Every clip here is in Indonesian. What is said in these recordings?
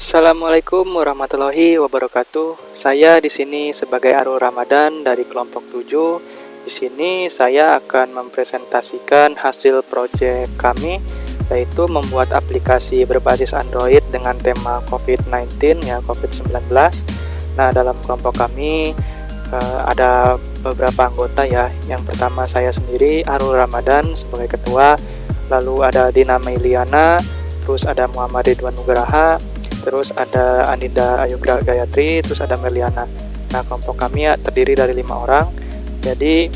Assalamualaikum warahmatullahi wabarakatuh. Saya di sini sebagai Arul Ramadan dari kelompok 7. Di sini saya akan mempresentasikan hasil proyek kami, yaitu membuat aplikasi berbasis Android dengan tema COVID-19 ya, COVID-19. Nah, dalam kelompok kami ada beberapa anggota ya. Yang pertama saya sendiri Arul Ramadan sebagai ketua, lalu ada Dina Mailiana, terus ada Muhammad Ridwan Nugraha, terus ada Anindya Ayugra Gayatri, terus ada Merliana. Nah, kelompok kami ya terdiri dari 5 orang. Jadi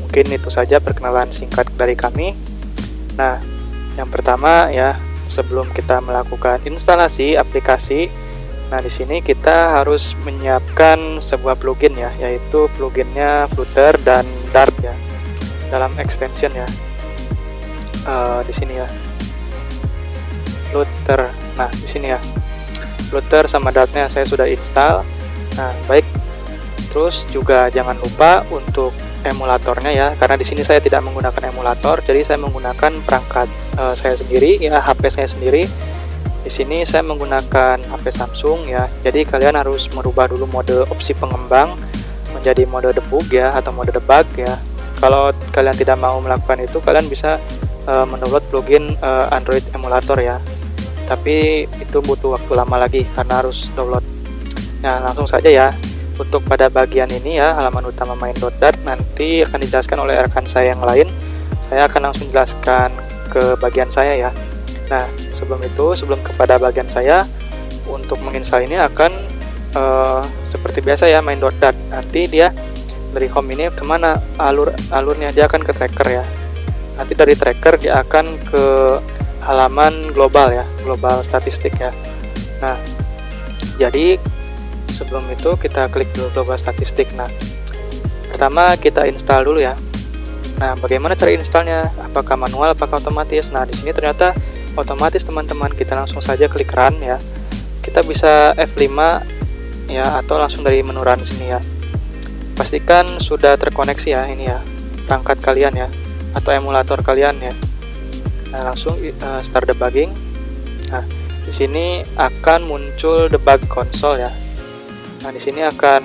mungkin itu saja perkenalan singkat dari kami. Nah, yang pertama ya, sebelum kita melakukan instalasi aplikasi, nah di sini kita harus menyiapkan sebuah plugin ya, yaitu pluginnya Flutter dan Dart ya, dalam extension ya. Di sini ya, Flutter. Nah, di sini ya, Flutter sama Dartnya saya sudah install. Nah, baik. Terus juga jangan lupa untuk emulatornya ya, karena di sini saya tidak menggunakan emulator, jadi saya menggunakan perangkat saya sendiri ya, HP saya sendiri. Di sini saya menggunakan HP Samsung ya. Jadi kalian harus merubah dulu mode opsi pengembang menjadi mode debug ya, atau mode debug ya. Kalau kalian tidak mau melakukan itu, kalian bisa mendownload plugin Android emulator ya. Tapi itu butuh waktu lama lagi karena harus download. Nah, langsung saja ya. Untuk pada bagian ini ya, halaman utama main.dart nanti akan dijelaskan oleh rekan saya yang lain. Saya akan langsung jelaskan ke bagian saya ya. Nah, sebelum kepada bagian saya, untuk menginstal ini akan seperti biasa ya, main.dart. Nanti dia dari home ini kemana alurnya, dia akan ke tracker ya. Nanti dari tracker dia akan ke halaman global ya, global statistik ya. Nah, jadi sebelum itu kita klik dulu global statistik. Nah, pertama kita install dulu ya. Nah, bagaimana cara installnya? Apakah manual, apakah otomatis? Nah, di sini ternyata otomatis teman-teman. Kita langsung saja klik run ya. Kita bisa F5 ya, atau langsung dari menu run sini ya. Pastikan sudah terkoneksi ya, ini ya, perangkat kalian ya, atau emulator kalian ya. Nah, langsung start debugging. Nah, di sini akan muncul debug console ya. Nah, di sini akan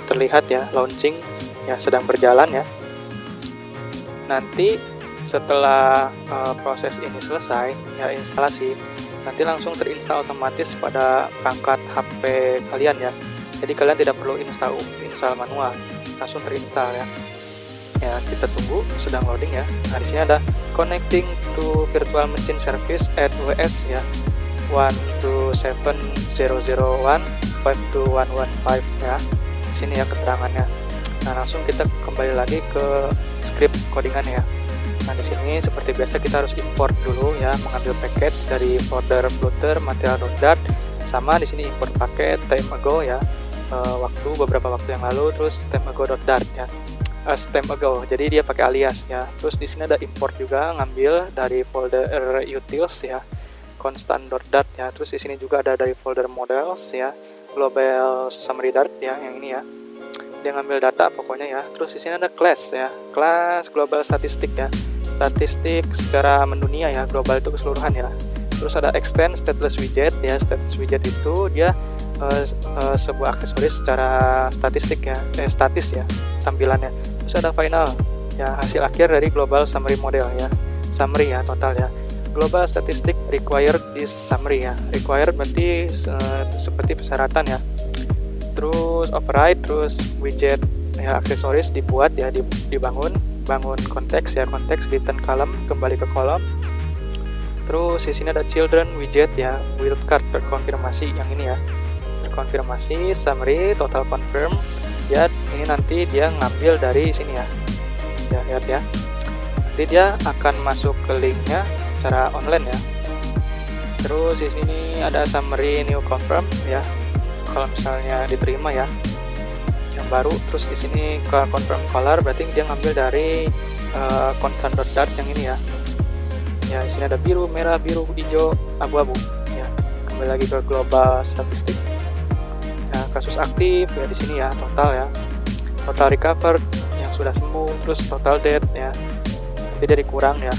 terlihat ya, launching ya, sedang berjalan ya. Nanti setelah proses ini selesai ya, instalasi, nanti langsung terinstall otomatis pada perangkat HP kalian ya. Jadi kalian tidak perlu install manual, langsung terinstall ya. Ya, kita tunggu, sedang loading ya. Nah, di sini ada connecting to virtual machine service at WS ya, 127.001.52115 ya. Di sini ya keterangannya. Nah, langsung kita kembali lagi ke script codingannya ya. Nah, di sini seperti biasa kita harus import dulu ya, mengambil package dari folder Flutter material.dart, sama di sini import paket time ago ya, beberapa waktu yang lalu, terus time ago.dart ya. Time ago, jadi dia pakai alias ya. Terus di sini ada import juga, ngambil dari folder utils ya, constant.dart ya. Terus di sini juga ada dari folder models ya, global summary dart ya, yang ini ya. Dia ngambil data pokoknya ya. Terus di sini ada class ya, class global statistik ya, statistik secara mendunia ya, global itu keseluruhan ya. Terus ada extend stateless widget ya, stateless widget itu dia sebuah aksesoris secara statistik ya, statis ya tampilannya. Terus ada final ya, hasil akhir dari global summary model ya, summary ya, total ya. Global statistic required this summary ya, required berarti seperti persyaratan ya. Terus override, terus widget ya, aksesoris dibuat ya, bangun konteks ya, konteks return column, kembali ke kolom. Terus di sini ada children widget ya, wildcard terkonfirmasi, yang ini ya, terkonfirmasi, summary, total confirm ya. Ini nanti dia ngambil dari sini ya, ya lihat ya, nanti dia akan masuk ke linknya secara online ya. Terus di sini ada summary new confirm ya, kalau misalnya diterima ya, yang baru. Terus di sini ke confirm color, berarti dia ngambil dari constant.dart yang ini ya. Ya, di sini ada biru, merah, biru, hijau, abu-abu ya. Kembali lagi ke global statistik. Nah, kasus aktif ya di sini ya, total ya, total recovered yang sudah sembuh, terus total death ya, nanti dia dikurang ya.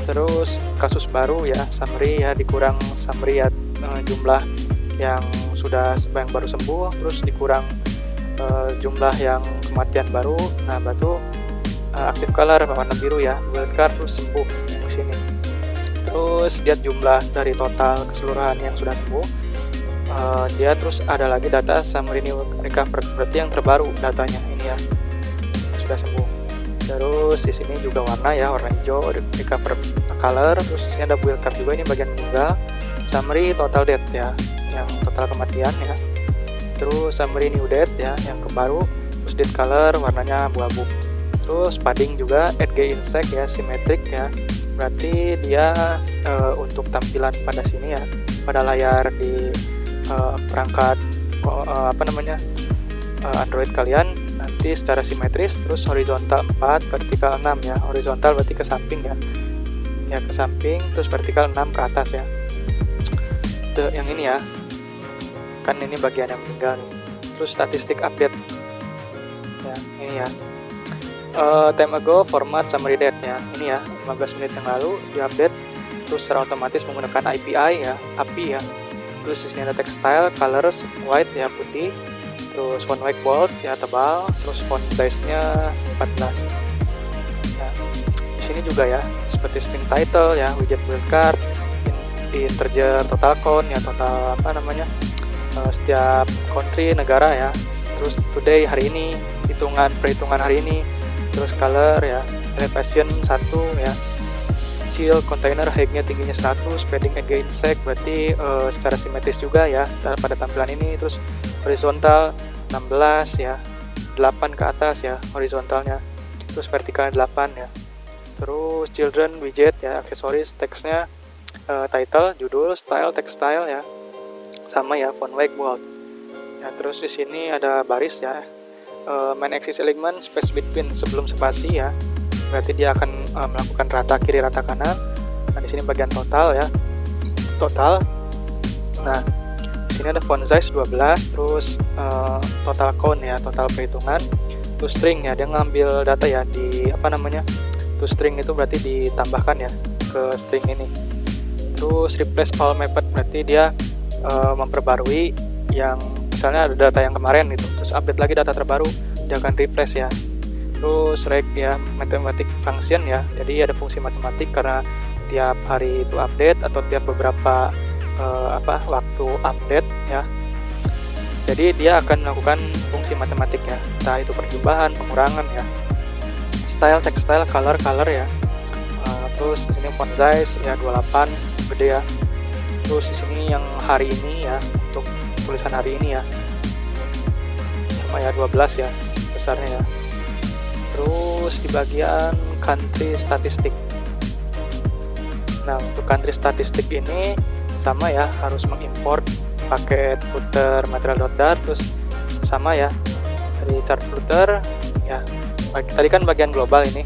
Terus kasus baru ya, summary ya, dikurang summary ya, jumlah yang baru sembuh, terus dikurang jumlah yang kematian baru. Nah, batu active color warna biru ya, wild card terus sembuh yang sini. Terus lihat jumlah dari total keseluruhan yang sudah sembuh. Dia terus ada lagi data summary new recover, berarti yang terbaru datanya ini ya, sudah sembuh. Terus di sini juga warna ya, warna hijau recover color. Terus di sini ada wild card juga, ini bagian meninggal. Summary total death ya, yang total kematian ya. Terus summary new death ya, yang kebaru. Terus death color warnanya abu-abu. Terus padding juga edge insect ya, symmetric ya, berarti dia untuk tampilan pada sini ya, pada layar di perangkat Android kalian nanti secara simetris. Terus horizontal 4, vertikal 6 ya. Horizontal berarti ke samping ya, ke samping, terus vertikal 6 ke atas ya. Yang ini ya, kan ini bagian yang meninggal nih. Terus statistik update ya, ini ya. Time ago format summary date ya, ini ya, 15 menit yang lalu diupdate. Terus secara otomatis menggunakan API ya. Terus di sini ada textile, colors white ya, putih. Terus font weight bold ya, tebal. Terus font size-nya 14. Nah, di sini juga ya, seperti string title ya, widget wildcard, integer total count ya, total setiap country negara ya. Terus today hari ini, perhitungan hari ini. Terus color ya, elevation 1 ya. Kecil, container height-nya tingginya 100, padding edge insect berarti secara simetris juga ya pada tampilan ini. Terus horizontal 16 ya, 8 ke atas ya horizontalnya. Terus vertikal 8 ya. Terus children widget ya, aksesoris, teksnya title, judul, style, textile ya, sama ya, font weight bold ya. Terus di sini ada baris ya, main axis element space between sebelum spasi ya, berarti dia akan melakukan rata kiri rata kanan. Nah, di sini bagian total ya, total. Nah, di sini ada font size 12, terus total count ya, total perhitungan. To string ya, dia ngambil data ya di to string itu berarti ditambahkan ya ke string ini. Terus replace all mapped berarti dia memperbarui yang misalnya ada data yang kemarin gitu, terus update lagi data terbaru, dia akan replace ya. Terus reg ya, mathematic function ya, jadi ada fungsi matematik karena tiap hari itu update atau tiap beberapa waktu update ya. Jadi dia akan melakukan fungsi matematik ya, entah itu perjumlahan, pengurangan ya. Style, textile, color ya. Terus di sini font size ya 28 gede ya. Terus di sini yang hari ini ya, untuk tulisan hari ini ya, sama ya 12 ya besarnya ya. Terus di bagian country statistik. Nah, untuk country statistik ini sama ya, harus mengimport paket footer material.dart, terus sama ya dari chart footer ya. Tadi kan bagian global ini,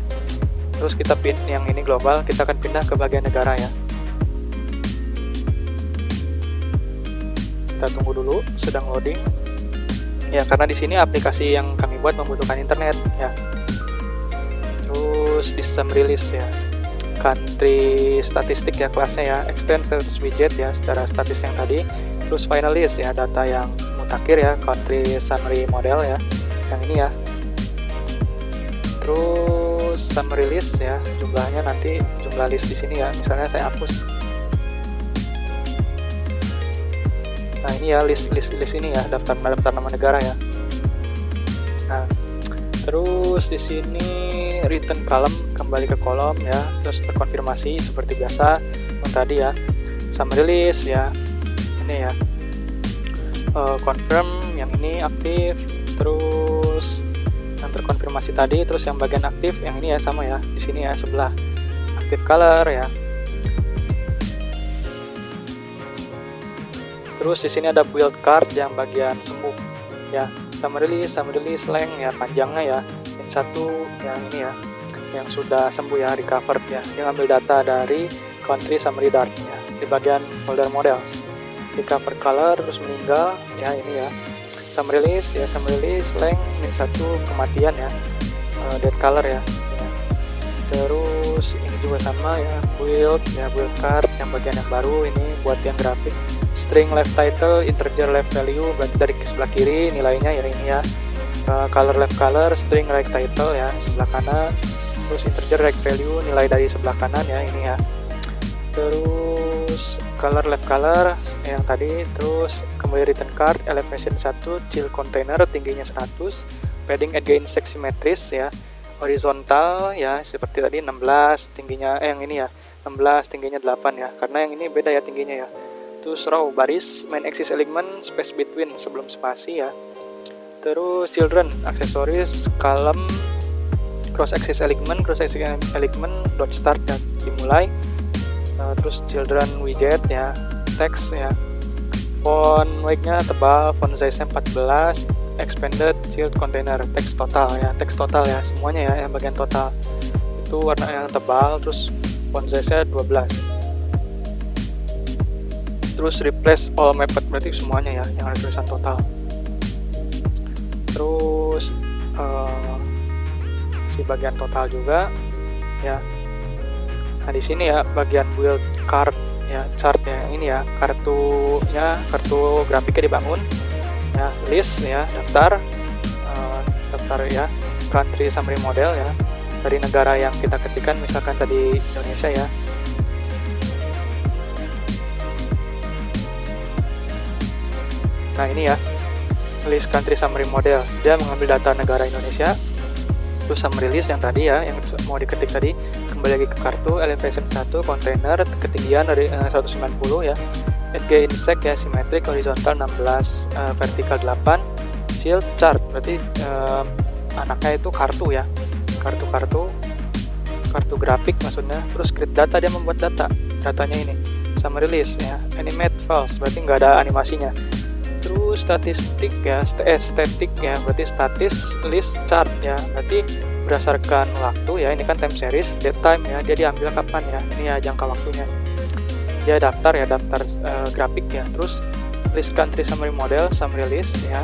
terus kita pin yang ini global, kita akan pindah ke bagian negara ya. Kita tunggu dulu, sedang loading ya, karena di sini aplikasi yang kami buat membutuhkan internet ya. Terus di summary list ya, country statistik ya kelasnya ya, extend status widget ya secara statis yang tadi. Terus final list ya, data yang mutakhir ya, country summary model ya, yang ini ya. Terus summary list ya, jumlahnya nanti jumlah list di sini ya, misalnya saya hapus. Nah, ini ya list ini ya, daftar nama negara ya. Nah, terus di sini return column, kembali ke kolom ya, terus terkonfirmasi seperti biasa yang tadi ya. Summary list ya, ini ya, confirm yang ini aktif. Terus yang terkonfirmasi tadi, terus yang bagian aktif yang ini ya, sama ya, di sini ya sebelah active color ya. Terus di sini ada build card yang bagian sembuh ya, summary list length ya, panjangnya ya, yang satu yang ini ya, yang sudah sembuh ya, recovered ya. Dia ngambil data dari country summary dart ya, di bagian folder models. Recover color, terus meninggal ya, ini ya. Summary list length min 1 kematian ya, dead color ya. Terus ini juga sama ya, build card yang bagian yang baru ini buat yang grafik string left title, integer left value, berarti dari sebelah kiri nilainya ya ini ya. Color left color, string right title ya sebelah kanan, terus integer right value, nilai dari sebelah kanan ya ini ya. Terus color left color yang tadi, terus kembali return card, elevation 1, chill container tingginya 100, padding again simetris ya, horizontal ya seperti tadi 16 tingginya, yang ini ya 16 tingginya 8 ya, karena yang ini beda ya tingginya ya. Terus row baris, main axis element, space between sebelum spasi ya. Terus children, aksesoris, column, cross axis element, dot start dan dimulai. Terus children widget ya, text ya, font weight-nya tebal, font size-nya 14, expanded, child container, text total ya, semuanya ya yang bagian total itu warna yang tebal, terus font size-nya 12. Terus replace all mapped, berarti semuanya ya yang ada tulisan total. Terus si bagian total juga ya. Nah di sini ya bagian build card ya, chart ya, ini ya kartu grafiknya dibangun ya, list ya, daftar ya, country summary model ya, dari negara yang kita ketikkan, misalkan tadi Indonesia ya. Nah ini ya list country summary model, dia mengambil data negara Indonesia, terus summary list yang tadi ya, yang mau diketik tadi, kembali lagi ke kartu, elevation 1, container, ketinggian dari 190 ya, edge insect ya, symmetric, horizontal 16, vertical 8, shield, chart, berarti anaknya itu kartu ya, kartu grafik maksudnya. Terus create data, dia membuat datanya ini, summary list ya, animate files, berarti nggak ada animasinya. Terus statistik ya, static ya, berarti statis, list, chart ya, berarti berdasarkan waktu ya, ini kan time series, date time ya, dia diambil kapan ya, ini ya jangka waktunya. Dia daftar ya, daftar grafik ya. Terus list country summary model, summary list ya,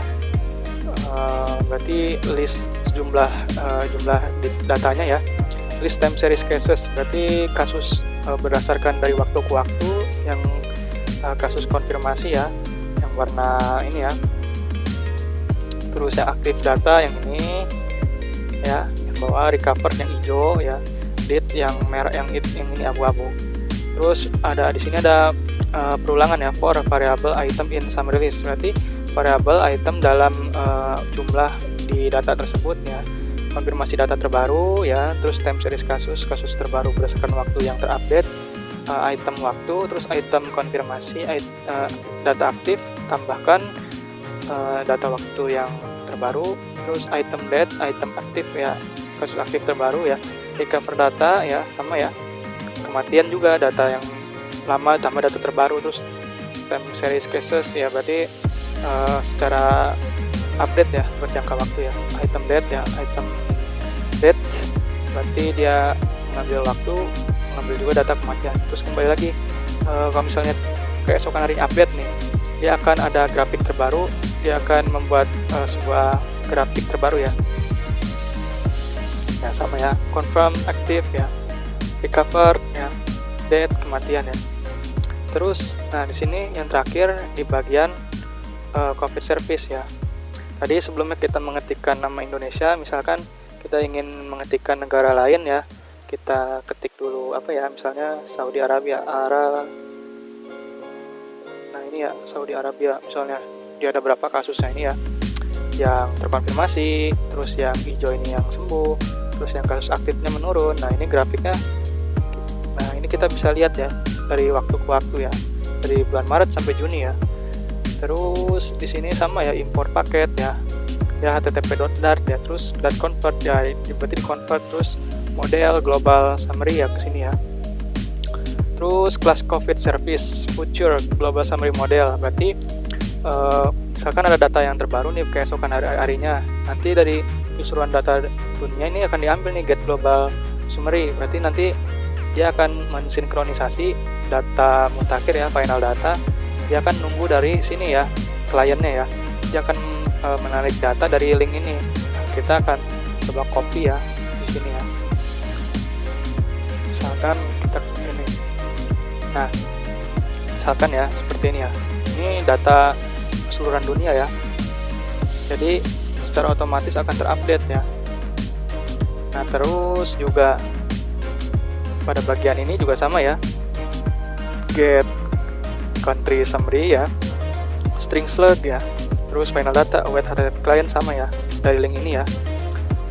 berarti list jumlah datanya ya. List time series cases, berarti kasus berdasarkan dari waktu ke waktu, yang kasus konfirmasi ya, warna ini ya. Terus yang aktif data yang ini ya, yang bawah recover yang hijau ya, date yang merah, yang ini abu-abu. Terus ada di sini ada perulangan ya, for variable item in summary list, berarti variable item dalam jumlah di data tersebut ya. Konfirmasi data terbaru ya, terus time series kasus terbaru berdasarkan waktu yang terupdate, item waktu, terus item konfirmasi, data aktif, tambahkan data waktu yang terbaru, terus item date, item aktif ya, kasus aktif terbaru ya, recover data ya, sama ya, kematian juga data yang lama tambah data terbaru, terus time series cases ya, berarti secara update ya, berjangka waktu ya, item date ya, item date, berarti dia mengambil waktu, mengambil juga data kematian. Terus kembali lagi, kalau misalnya keesokan hari update nih, dia akan ada grafik terbaru, dia akan membuat sebuah grafik terbaru ya. Ya sama ya, confirm, aktif ya, recover ya, date, kematian ya. Terus, nah di sini yang terakhir di bagian COVID service ya. Tadi sebelumnya kita mengetikkan nama Indonesia, misalkan kita ingin mengetikkan negara lain ya, kita ketik dulu apa ya, misalnya Saudi Arabia, nah ini ya Saudi Arabia, misalnya dia ada berapa kasusnya ini ya, yang terkonfirmasi, terus yang hijau ini yang sembuh, terus yang kasus aktifnya menurun. Nah ini grafiknya, nah ini kita bisa lihat ya dari waktu ke waktu ya, dari bulan Maret sampai Juni ya. Terus di sini sama ya, import paket ya, http.dart ya, terus .convert ya, berarti di convert, terus model global summary ya ke sini ya. Terus class COVID service future global summary model, berarti misalkan ada data yang terbaru nih keesokan harinya, nanti dari keseluruhan data dunia ini akan diambil nih get global summary, berarti nanti dia akan mensinkronisasi data mutakhir ya, final data, dia akan nunggu dari sini ya, kliennya ya, dia akan menarik data dari link ini. Nah, kita akan coba copy ya di sini ya, misalkan kita ini, nah misalkan ya seperti ini ya, ini data keseluruhan dunia ya. Jadi secara otomatis akan terupdate ya. Nah, terus juga pada bagian ini juga sama ya. Get country summary ya. String slug ya. Terus final data await headed client sama ya. Dari link ini ya.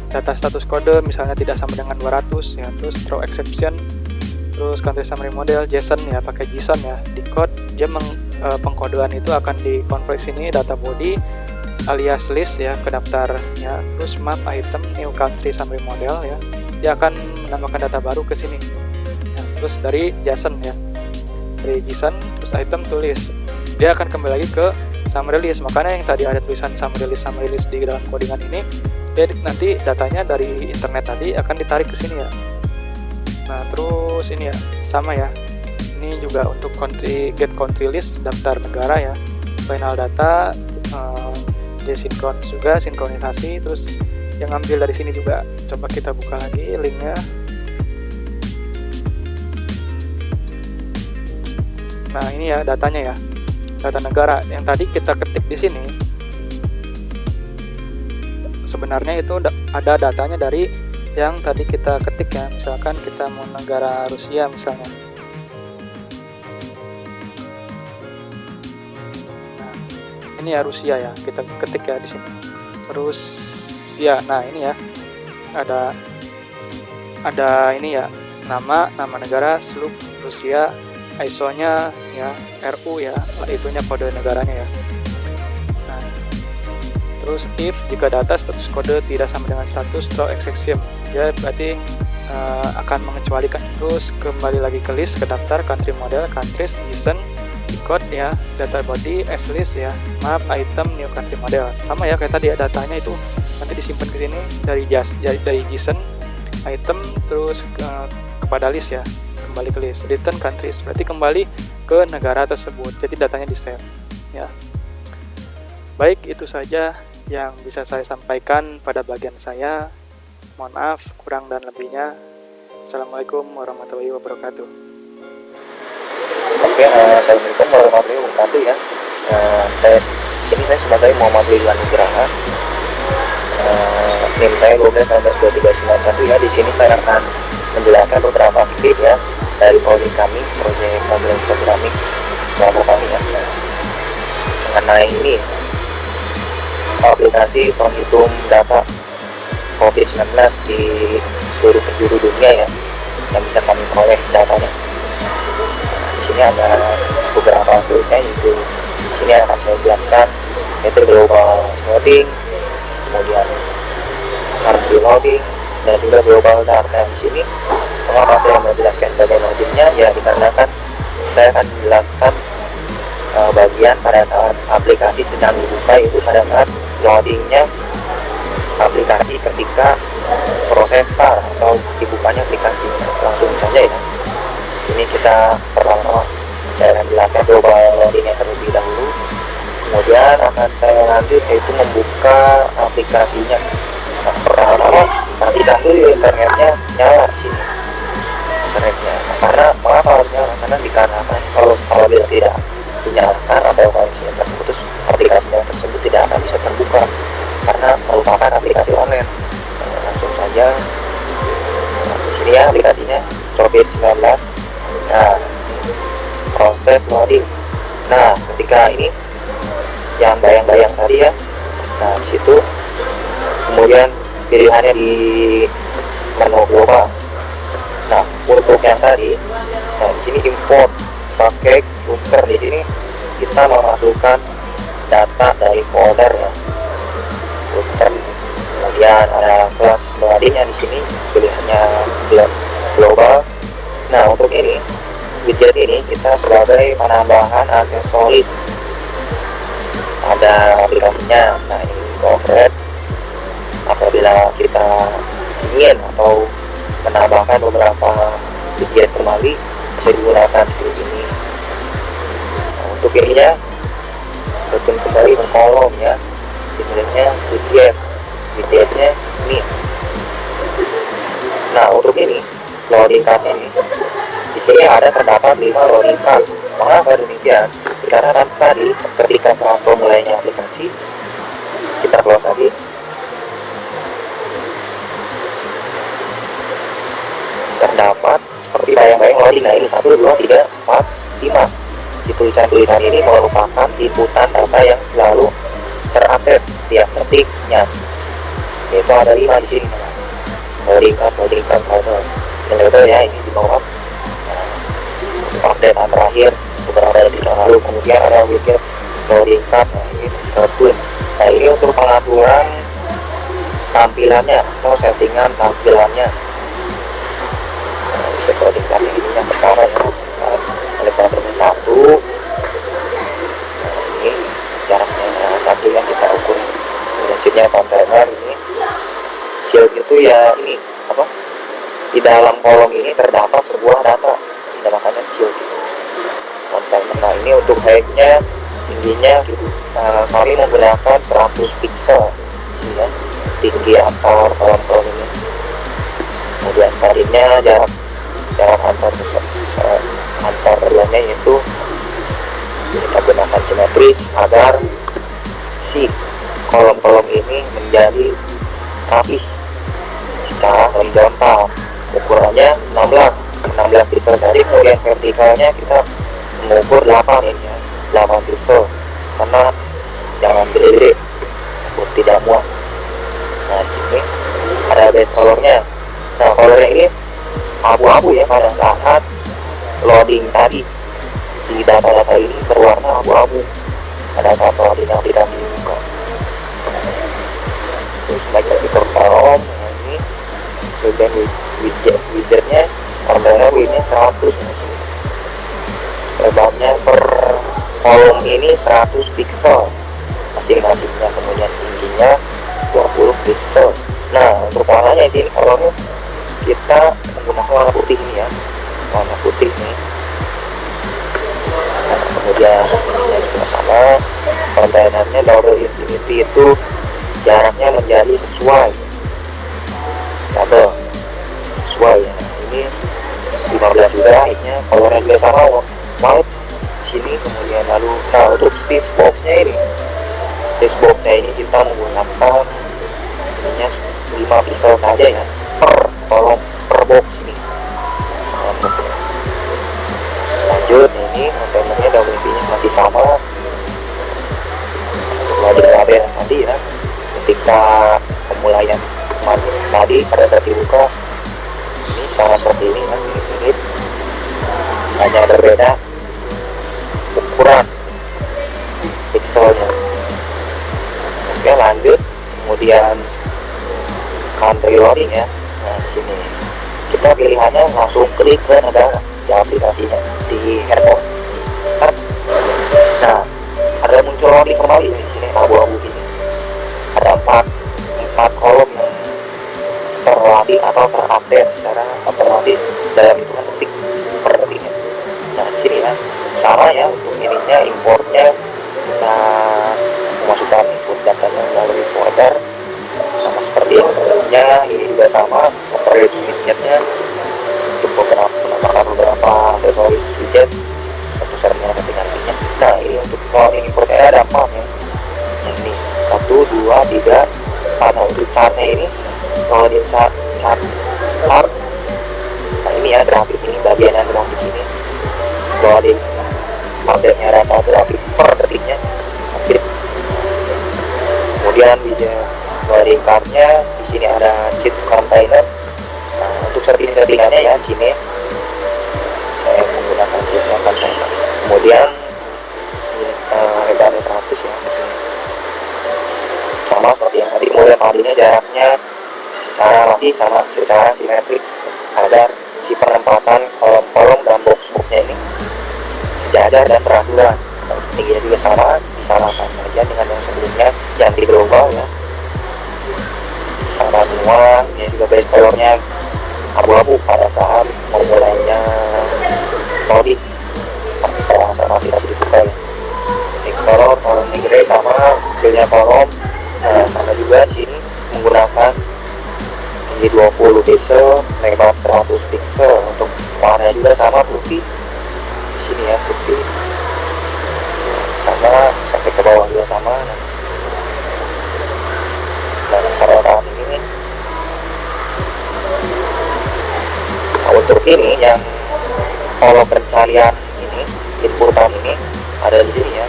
Data status kode misalnya tidak sama dengan 200 ya. Terus throw exception. Terus country summary model JSON ya, pakai JSON ya. Di code dia pengkodean itu akan dikonversi ini data body alias list ya ke daftar ya. Terus map item new country summary model ya, dia akan menambahkan data baru ke sini ya. Terus dari JSON ya, dari JSON terus item to list, dia akan kembali lagi ke summary list. Makanya yang tadi ada tulisan summary list di dalam codingan ini, dia nanti datanya dari internet tadi akan ditarik ke sini ya. Nah, terus ini ya sama ya, ini juga untuk get country list daftar negara ya. Final data dia juga sinkronisasi. Terus yang ambil dari sini juga, coba kita buka lagi linknya. Nah, ini ya datanya ya, data negara yang tadi kita ketik di sini. Sebenarnya itu ada datanya dari yang tadi kita ketik ya. Misalkan kita mau negara Rusia misalnya. Nah, ini ya Rusia ya, kita ketik ya di sini. Terus ya, nah ini ya ada ini ya, nama negara slug Rusia, ISO-nya ya RU ya, itunya kode negaranya ya. Nah, terus if jika data status kode tidak sama dengan 100 throw exception, ya berarti akan mengecualikan. Terus kembali lagi ke list, ke daftar country model, countries, JSON, code ya, data body, as list ya, map item new country model. Sama ya kayak tadi ya, datanya itu nanti disimpan ke sini dari JSON item terus kepada list ya, kembali ke list, return countries, berarti kembali ke negara tersebut. Jadi datanya di save ya. Baik, itu saja yang bisa saya sampaikan pada bagian saya. Mohon maaf kurang dan lebihnya. Assalamualaikum warahmatullahi wabarakatuh. Oke, assalamualaikum warahmatullahi wabarakatuh ya. Saya sebagai Muhammad Ridwan Nugraha. NIM saya 12/2391 ya. Di sini saya akan menjelaskan beberapa tips ya dari project kami, project online programming kelompok kami ya. Mengenai ini aplikasi penghitung data COVID-19 di seluruh penjuru dunia ya, yang bisa kami peroleh datanya. Di sini ada beberapa toolsnya, yaitu di sini akan saya jelaskan, yaitu global loading, kemudian country loading, dan juga global data. Di sini mengapa saya menjelaskan bagian loadingnya ya, dikarenakan saya akan menjelaskan bagian pada saat aplikasi sedang dibuka, itu pada saat loadingnya aplikasi ketika proses start atau dibukanya aplikasi. Langsung saja ya, ini kita pertama saya akan jelaskan global loadingnya terlebih dahulu, kemudian akan saya lanjut yaitu membuka aplikasinya. Nah, pertama nanti dahulu internetnya nyala sini internetnya. Nah, karena mengapa harus nyala? Karena dikarenakan kalau tidak dinyalakan atau kalau misalnya terputus, aplikasinya tersebut tidak akan bisa terbuka karena merupakan aplikasi online. Langsung saja sini ya aplikasinya COVID-19. Nah, proses loading. Nah, ketika ini yang bayang-bayang tadi ya, nah disitu kemudian pilihannya di menu global. Nah, untuk yang tadi, nah di sini import pakai looker. Di sini kita memasukkan data dari folder ya, looker. Kemudian ada kelas loadingnya di sini, pilihannya global. Nah, untuk ini widget ini kita sebagai penambahan aksesoris pada aplikasinya. Nah, ini coverage apabila kita ingin atau menambahkan beberapa widget kembali bisa digunakan seperti ini. Nah, untuk ininya betul kembali ke kolom ya, sebenarnya widgetnya ini. Nah, untuk ini loading card ini di sini ada terdapat 5 loading card. Mengapa demikian? Karena kan tadi ketika Serato mulainya aplikasi, kita close lagi. Terdapat seperti bayang-bayang loading. Nah ini 1, 2, 3, 4, 5. Di tulisan-tulisan ini merupakan inputan data yang selalu terupdate setiap detiknya. Yaitu ada 5 di sini. Loading card, label ya, ini di bawah. Update terakhir beberapa detik yang lalu. Kemudian ada widget loading card. Nah ini tertulis. Nah ini untuk pengaturan tampilannya atau settingan tampilannya. Nah, widget loading card ini yang pertama ya. Elevatornya 1. Nah ini jaraknya 1 yang kita ukur. Kemudian sheetnya kontainer ini. Shield itu ya ini apa? Di dalam kolom ini terdapat sebuah data. Makanya shield gitu. Kontainer. Nah ini untuk height-nya, tingginya gitu. Kami menggunakan 100 pixel ya, tinggi antar kolom-kolom ini. Kemudian tadinya jarak antar relanya itu kita gunakan simetris agar si kolom-kolom ini menjadi rapi secara horizontal. Ukurannya 16 pixel tadi. Kemudian vertikalnya kita mengukur 8 ini ya, 8 pixel karena jangan gede-gede untuk tidak muat. Nah sini ada base colornya. Nah colornya ini abu-abu ya, pada saat loading tadi si data-data ini berwarna abu-abu pada saat loading yang tidak dibuka. Terus baca fitur kolom. Nah ini kemudian widgetnya kontainer widthnya 100. Lebarnya per kolom ini 100 pixel masing-masingnya. Kemudian tingginya 20 pixel. Nah untuk warnanya di sini kolomnya kita menggunakan warna putih ini ya, warna putih nih. Nah, kemudian ininya juga sama, kontainernya double infinity itu jaraknya menjadi sesuai ya. Ini 15 juga, ini colornya juga sama white sini. Kemudian lalu nah untuk shift boxnya ini kita menggunakan ininya 5 pixel saja ya per kolom per box ini. Lanjut ini kontainernya double infinity masih sama. Loading label tadi ya, ketika pemulaian tadi pada saat dibuka ini sama seperti ini kan, ini hanya berbeda ukuran pixelnya. Oke lanjut, kemudian country loading ya. Nah di sini kita pilihannya langsung klik ke negara di aplikasinya di handphone. Nah ada muncul loading kembali di sini abu-abu gini. Ada 4 kolom yang terlatih atau terupdate secara otomatis dalam hitungan detik per detiknya. Nah di sini ya sama ya, untuk ininya importnya kita memasukkan input datanya melalui folder sama seperti yang sebelumnya. Ini juga sama operasi widgetnya untuk menambahkan beberapa aksesoris widget satu sernya dengan ini. Nah ini untuk loading importnya ada 4 ya. Ini 1, 2, 3, 4. Nah untuk chartnya ini loading chart. Nah ini ya grafik ini, bagian grafik ini loading update-nya data grafik per detiknya. Kemudian bisa loading card-nya di sini ada sheet container. Nah untuk settingannya ya sini saya menggunakan sheet container. Kemudian lebarnya 100 ya, sama seperti yang tadi. Kemudian tadinya jaraknya secara simetrik agar si penempatan kolom-kolom dan box-boxnya ini sejajar dan beraturan. Tingginya juga sama, disamakan saja dengan yang sebelumnya yang di global ya, sama semua. Ini juga base colornya abu-abu pada saat memulainya loading, pada saat masih dibuka ya. Ini kolom ini gray sama hasilnya kolom. Nah sama juga di sini menggunakan tinggi 20 pixel, lebar 100 pixel untuk warna juga sama putih di sini ya, putih sama sampai ke bawah juga sama. Dan pada saat ini nih, untuk ini yang kolom pencarian ini, inputan ini ada di sini ya.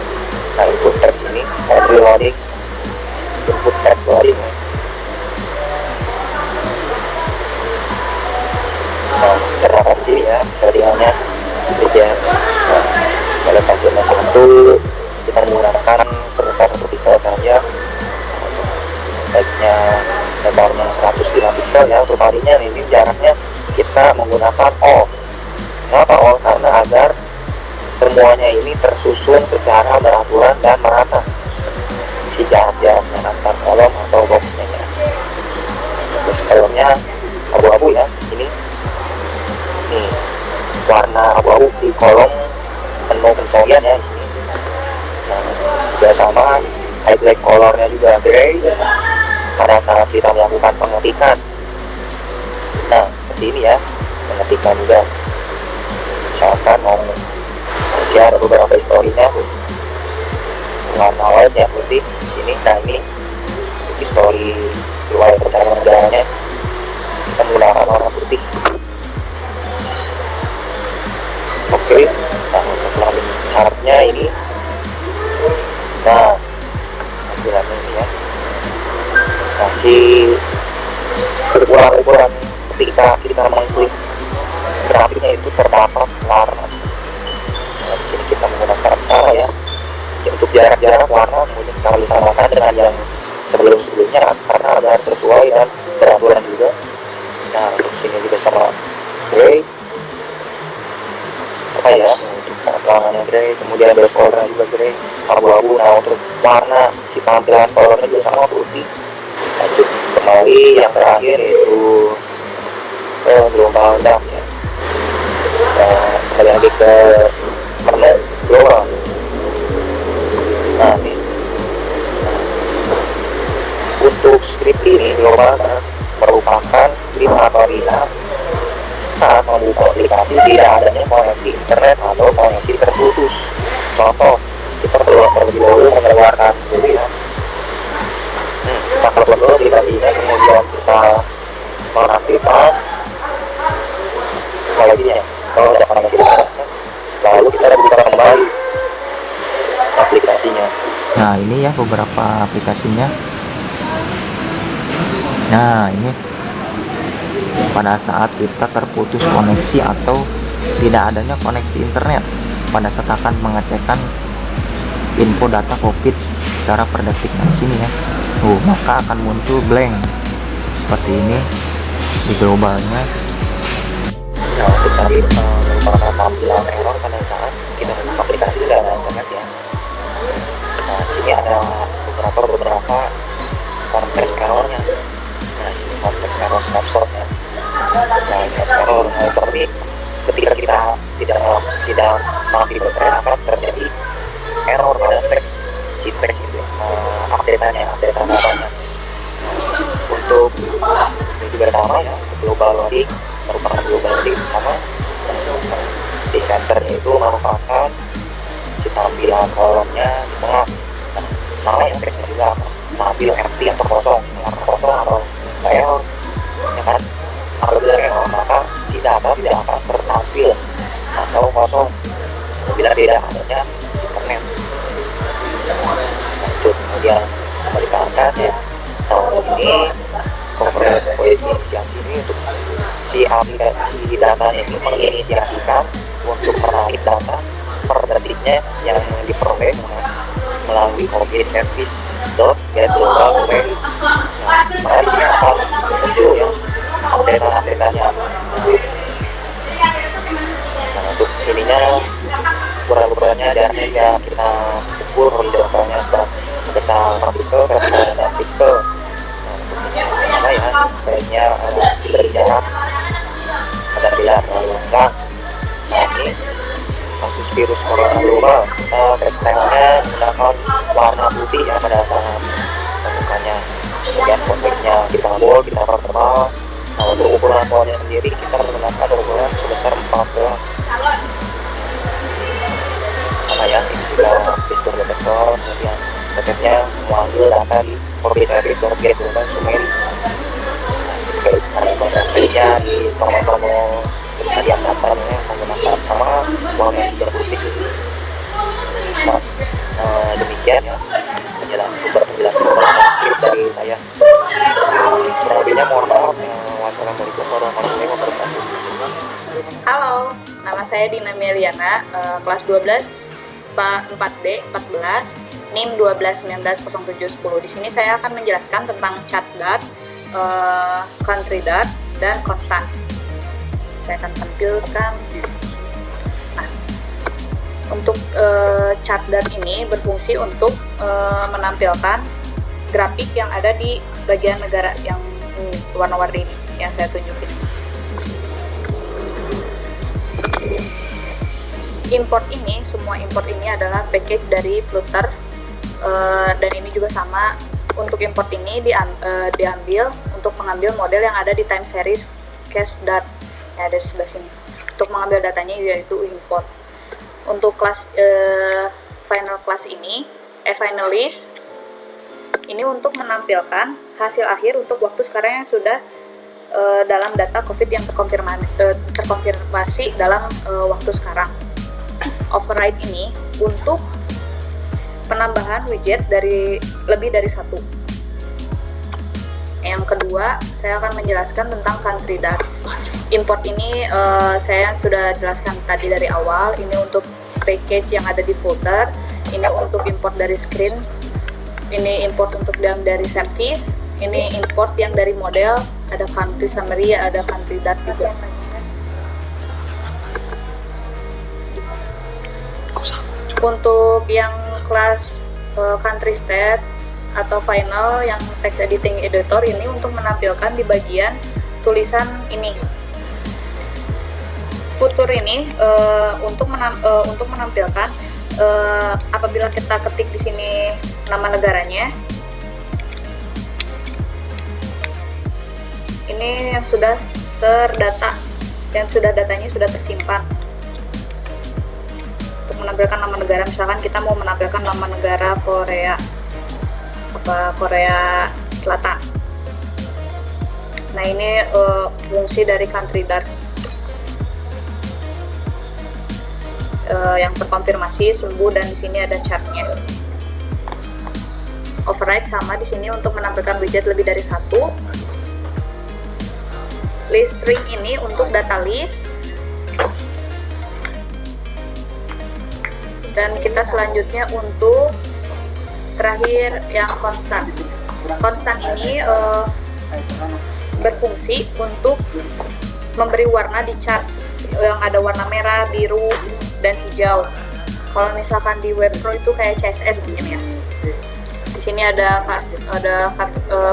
Nah, input text ini entry loading, input text loading. Nah, terdapat di sini ya settingannya ya. Nah, kalau passwordnya 1, kita menggunakan sebesar 1 pixel saja. Baiknya lebarnya 105 pixel ya. Untuk tadinya ini jaraknya kita menggunakan all. Kenapa all? Karena agar semuanya ini tersusun secara beraturan dan merata si jarak-jaraknya antar kolom atau boxnya ya. Terus kolomnya abu-abu ya, ini nih warna abu-abu di kolom menu pencarian ya di sini. Nah, juga sama highlight colornya juga gray pada saat kita melakukan pengetikan. Nah, seperti ini ya, pengetikan juga. Misalkan mau ada beberapa historinya warna white ya, putih di sini. Nah, ini history riwayat pencarian negaranya kita menggunakan warna putih. Oke, nah untuk login chartnya ini, nah tampilannya ini ya masih berkurang-kurang ketika kita mengklik grafiknya itu terdapat warna. Nah, di sini kita menggunakan cara ya. Untuk jarak-jarak warna kemudian kita disamakan dengan yang sebelum-sebelumnya karena agar sesuai dan beraturan juga. Nah, untuk sini juga sama gray. Apa ya? Untuk warnanya gray, kemudian backgroundnya juga gray, abu-abu. Nah, untuk warna si tampilan kolornya juga sama putih. Lanjut kembali yang terakhir yaitu global dark ya. Kembali lagi ke menu global. Nah, ini untuk script ini global merupakan script apabila saat membuka aplikasi tidak adanya koneksi internet atau koneksi terputus. Contoh, kita perlu terlebih dahulu mengeluarkan dulu ya. Kita perlu aplikasinya, kemudian kita mengaktifkan aplikasinya. Kalau ada koneksi internet, lalu kita buka kembali aplikasinya. Nah, ini ya beberapa aplikasinya. Nah, ini pada saat kita terputus koneksi atau tidak adanya koneksi internet, pada saat akan mengecekkan info data COVID secara per detik. Nah, sini ya, maka akan muncul blank seperti ini di globalnya. Nah, untuk tadi merupakan tampilan error pada saat kita membuka aplikasi tidak ada internet ya. Nah, di sini ada beberapa konteks errornya. Nah, ini konteks error snapshot ya. Nah, ini error seperti ketika kita tidak mengaktifkan baterai akan terjadi error pada teks si teks itu, update-nya datanya. Untuk ini juga sama ya, global loading merupakan global loading sama. Di centernya itu merupakan si tampilan kolomnya di tengah. Nah, sama ya, teksnya juga tampil empty atau kosong atau error ya kan. Apabila error maka si data tidak akan tertampil atau kosong bila tidak adanya internet. Lanjut kemudian kembali ke atas ya. Tahun ini corporate inisiasi ini untuk si aplikasi datanya ini menginisiasikan untuk menarik data per detiknya yang diperoleh melalui OB service.getGlobal.com. Nah, di sini akan muncul ya update-nya. Nah, untuk ininya ukuran-ukurannya jaraknya kita ukur horizontalnya sebesar 4 pixel ke 6 pixel. Nah, untuk ini ya, baiknya diberi jarak agar tidak terlalu lengkap. Nah, ini kasus virus corona global, kita testingnya menggunakan warna putih ya pada saat temukannya. Kemudian konteksnya kita bold, kita pertebal. Nah, untuk ukuran file sendiri kita menggunakan ukuran sebesar 14 sama ya, ini juga fitur detektor. Kemudian stepnya mengambil data di orbit target konsumen konsentrasinya di tombol-tombol tadi yang daftarnya menggunakan sama uang yang tidak putih. Nah, demikian ya penjelasan dari saya. Kurang lebihnya mohon maaf. Wassalamualaikum warahmatullahi wabarakatuh. Halo, nama saya Dina Meliana, kelas 12 4D 14, NIM 12190710. Di sini saya akan menjelaskan tentang chart dart, country dart, dan constant. Saya akan tampilkan. Nah, untuk chart dart ini berfungsi untuk menampilkan grafik yang ada di bagian negara yang warna-warni yang saya tunjukin. Semua import ini adalah package dari Flutter, dan ini juga sama. Untuk import ini diambil untuk mengambil model yang ada di time series case dart ya, dari sebelah sini. Untuk mengambil datanya yaitu import. Untuk kelas final class ini, finalist ini untuk menampilkan hasil akhir untuk waktu sekarang yang sudah dalam data COVID yang terkonfirmasi dalam waktu sekarang. Override ini untuk penambahan widget dari lebih dari satu. Yang kedua, saya akan menjelaskan tentang country dart. Import ini saya sudah jelaskan tadi dari awal. Ini untuk package yang ada di folder. Ini untuk import dari screen. Ini import untuk yang dari service. Ini import yang dari model. Ada country summary, ada country dart juga. Untuk yang kelas country state atau final yang text editing editor ini untuk menampilkan di bagian tulisan ini. Futur ini untuk menampilkan apabila kita ketik di sini nama negaranya. Ini yang sudah terdata, datanya sudah tersimpan. Menampilkan nama negara, misalkan kita mau menampilkan nama negara Korea Selatan. Nah, ini fungsi dari country dart yang terkonfirmasi sembuh, dan di sini ada chartnya. Override sama di sini untuk menampilkan widget lebih dari satu. List string ini untuk data list. Dan kita selanjutnya untuk terakhir yang konstan. Konstan ini berfungsi untuk memberi warna di chart yang ada warna merah, biru, dan hijau. Kalau misalkan di WebPro itu kayak CSS begini ya. Di sini ada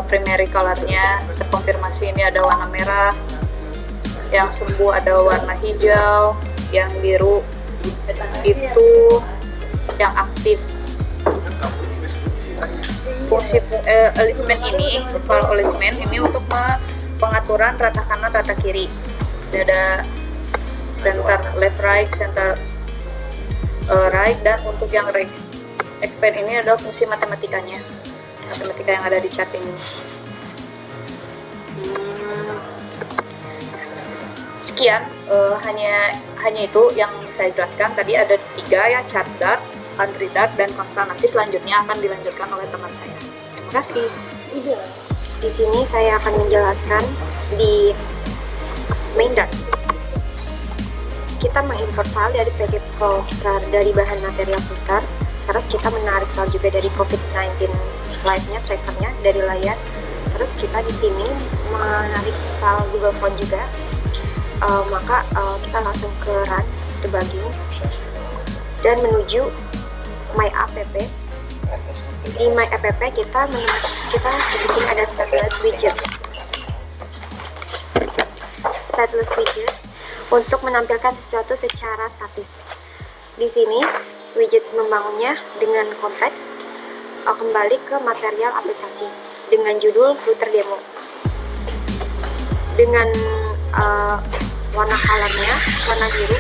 primary colornya terkonfirmasi. Ini ada warna merah, yang sembuh ada warna hijau, yang biru itu yang aktif. Fungsi alignment ini, kalau alignment ini untuk pengaturan rata kanan rata kiri. Ada center left right, center right, dan untuk yang expand ini adalah fungsi matematika yang ada di chart ini. Sekian, hanya itu yang saya jelaskan. Tadi ada 3 ya, chart dart, country dart, dan constant. Nanti selanjutnya akan dilanjutkan oleh teman saya. Terima kasih. Di sini saya akan menjelaskan di main dart. Kita mengimport file dari package folder dari bahan material Flutter. Terus kita menarik file juga dari COVID-19 live-nya, trackernya dari layar. Terus kita di sini menarik file Google Phone juga. Maka kita langsung ke run debugging dan menuju my app. Di my app kita di sini ada stateless widgets untuk menampilkan sesuatu secara statis. Di sini widget membangunnya dengan konteks kembali ke material aplikasi dengan judul Flutter Demo. dengan warna colornya warna biru.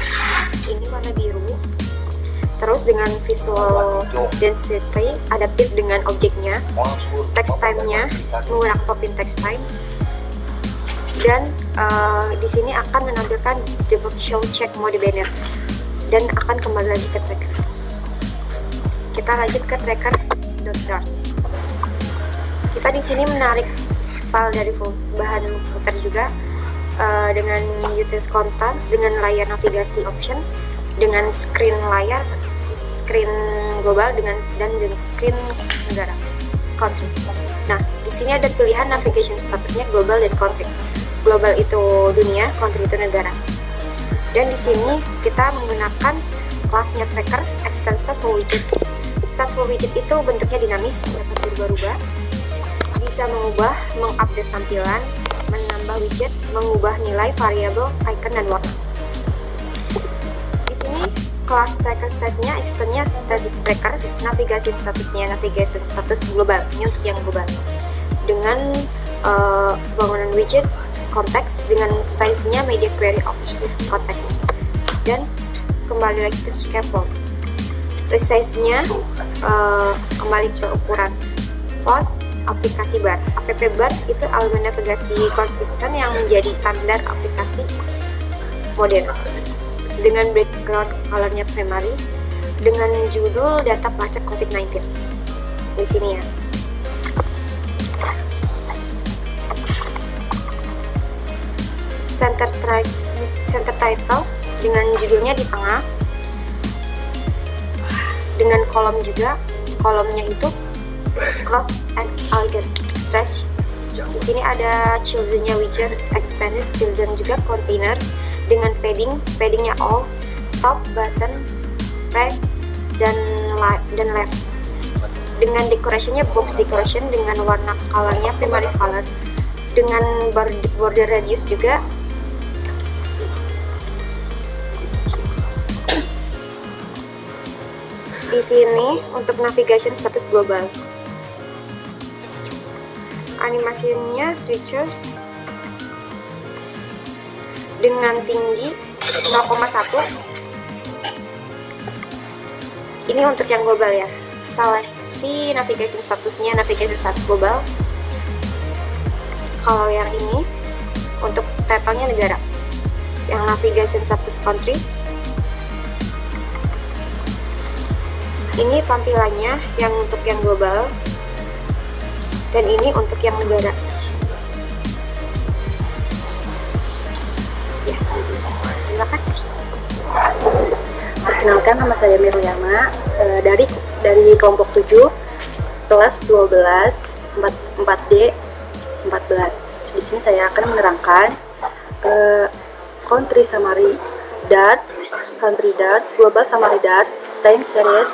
Ini warna biru. Terus dengan visual density adaptif dengan objeknya, text time-nya menggunakan Popin text time, dan di sini akan menampilkan debug show check mode banner dan akan kembali lagi ke tracker. Kita lanjut ke tracker.dart. Kita di sini menarik file dari bahan footer juga dengan utils contents, dengan layar navigasi option, dengan screen layar, screen global dan dengan screen negara country. Nah, di sini ada pilihan navigation statusnya global dan country. Global itu dunia, country itu negara. Dan di sini kita menggunakan kelasnya tracker extend stateful widget. Stateful widget itu bentuknya dinamis, dapat berubah-ubah, bisa mengubah, mengupdate tampilan, menambah widget, mengubah nilai, variabel, icon, dan warna. Di sini kelas tracker state-nya, extend-nya status tracker, navigasi statusnya, navigation status global, ini untuk yang global. Dengan bangunan widget, konteks, dengan size-nya media query option, konteks. Dan kembali lagi ke scaffold. Size-nya kembali ke ukuran post, aplikasi bar. App bar itu elemen navigasi konsisten yang menjadi standar aplikasi modern. Dengan background colornya primary, dengan judul data pelacak COVID-19 di sini ya. Center title dengan judulnya di tengah, dengan kolom juga, kolomnya itu cross x elegant stretch. Di sini ada children-nya widget, expanded children juga, container dengan paddingnya all, top, button, right, dan left. Dengan decoration-nya box decoration dengan warna colornya primary color, dengan border radius juga. Di sini untuk navigation status global. Animasinya switcher dengan tinggi 0,1. Ini untuk yang global ya. Seleksi navigation statusnya, navigation status global. Kalau yang ini untuk title-nya negara. Yang navigation status country. Ini tampilannya yang untuk yang global, dan ini untuk yang negara. Ya, terima kasih. Perkenalkan, nama saya Miruyama dari kelompok 7 kelas 12 4D 14. Di sini saya akan menerangkan country summary darts, country darts, global summary darts, time series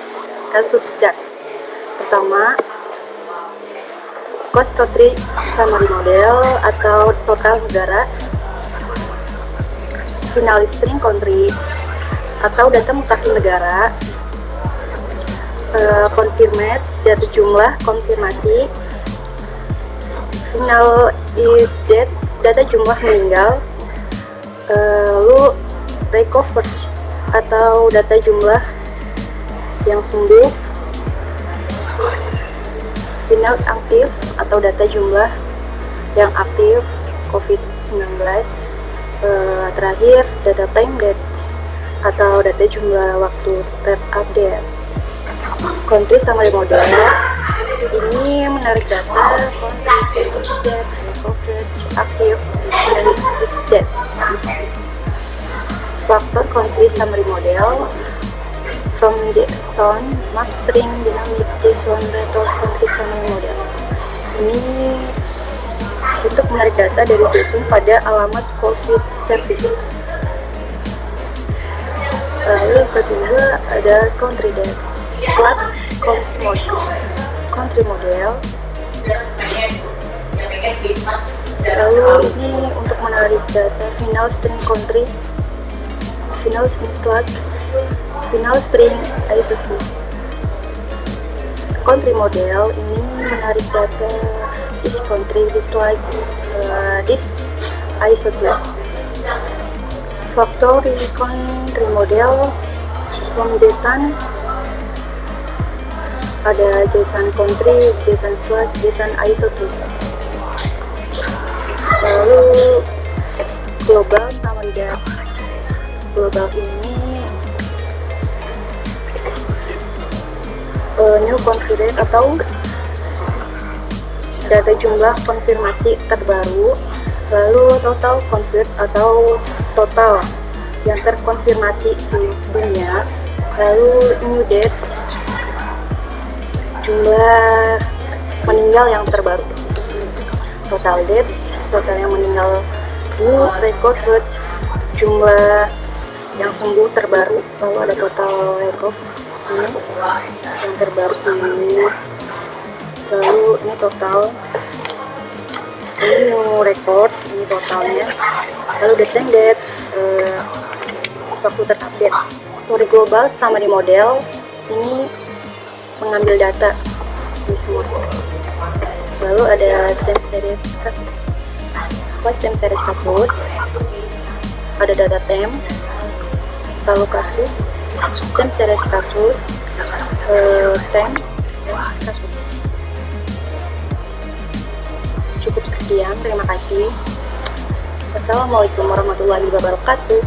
kasus darts. Pertama, cost country summary model atau total negara, final string country atau data mutakhir negara, confirmed data jumlah konfirmasi, final death data jumlah meninggal, lalu recovered atau data jumlah yang sembuh, final aktif atau data jumlah yang aktif COVID-19, terakhir data time death atau data jumlah waktu terupdate. Country summary model ini menarik data country, death, recovered, aktif, dan death. Faktor country summary model from JSON, map string, dynamic JSON, record country summary model. Ini untuk menarik data dari JSON pada alamat COVID service. Lalu yang kedua ada country data, class country model. Lalu ini untuk menarik data final string country, final string slug, final string ISO2. Country model ini menarik data this country, this like, this ISO 2. Factory recon remodel from JSON, ada JSON country, JSON source, JSON ISO 2. Lalu global sama depth. Global ini new configured atau data jumlah konfirmasi terbaru, lalu total configured atau total yang terkonfirmasi seluruh dunia, lalu new dates jumlah meninggal yang terbaru, total dates total yang meninggal, new record hits jumlah yang sembuh terbaru, lalu ada total record ini yang terbaru sembuh, lalu ini total, ini new record, ini totalnya, lalu date waktu terupdate. Untuk di global sama di model ini mengambil data ini semua, lalu ada time series kasus, time series kasus, ada data temp, lalu kasus, time series kasus, temp kasus. Cukup sekian, terima kasih. Wassalamualaikum warahmatullahi wabarakatuh.